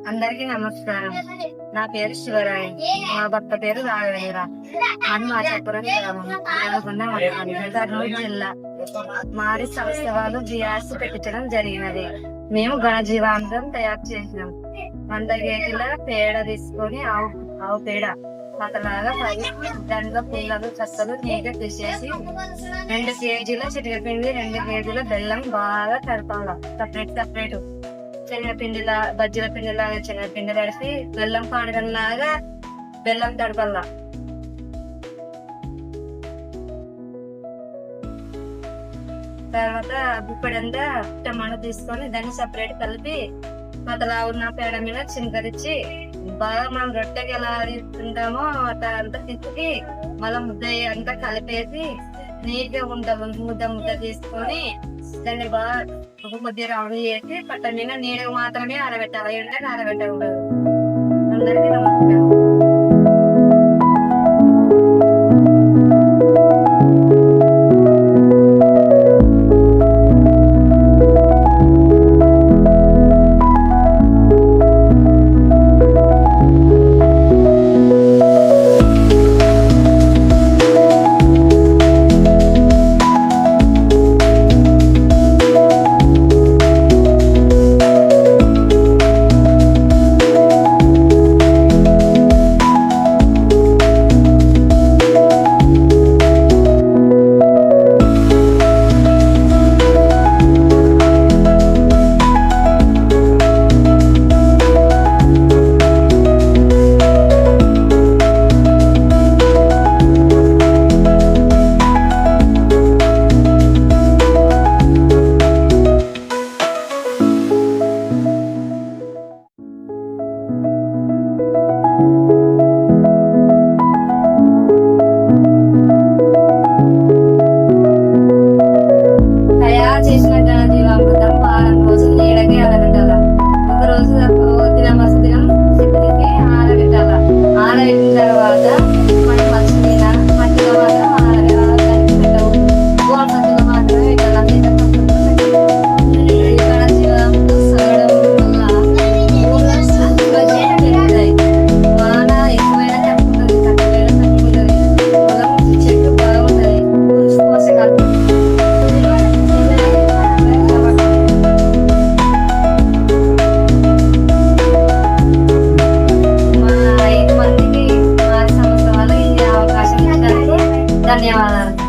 అందరికీ నమస్కారం. నా పేరు శివరాయ్, మా భర్త పేరు రాఘవేంద్ర. అని మాచాపురం గ్రామం, నల్గొండ మండలం, కర్నూలు జిల్లా. మారి సంవత్సరాలు జిఆర్సి పెట్టించడం జరిగినది. మేము ఘనజీవామృతం తయారు చేసినాం. 100 కేజీల పేడ తీసుకొని ఆవు పేడ పతలాగా దాంట్లో పుల్లలు చక్కలు నీట్గా తీసేసి 2 కేజీల చిటికపిండి 2 కేజీల బెల్లం బాగా కలపాల. సపరేట్ శనగపిండిలా బజ్జీల పిండిలాగా శనగపిండి కలిసి బెల్లం పానకంలాగా బెల్లం తడపల్లా. తర్వాత గుప్పెడంతా టమాటా తీసుకొని దాన్ని సపరేట్ కలిపి పతలా ఉన్న పేడ మీద చినకరించి బాగా మనం రొట్టెకి ఎలా తీసుకుంటామో అంతా తిప్పి మళ్ళీ ముద్ద అంతా కలిపేసి నీట్ గా ముద్ద తీసుకొని దాన్ని బాగా కొద్దిగా రౌండ్ చేసి పట్ట మీద నీడగా మాత్రమే ఆరబెట్టాలి. ఎండకి ఆరబెట్టకూడదు. అందరికీ నమస్కారం. చేసిన ఘనజీవామృతం వారం రోజులు నీడకి ఆరబెట్టాల. ఒక రోజు దినం మరుసదినం చిటికి ఆరబెట్టాల. ఆరబెట్టిన తర్వాత మనం మట్టిలో మాత్రం ఆరబెట్టి పెట్టకూడదు. గోల్ మట్టిలో మాత్రమే పెట్టాలి. ఘనజీవామృతం సగడం వల్ల పెరుగుతాయి. వాన ఎక్కువైనా తట్టుకుంటుంది, తక్కువైనా తట్టుకుంటుంది. పొలం చెట్టు బాగుంటది. పోషకాలు ధన్యవాదాలు.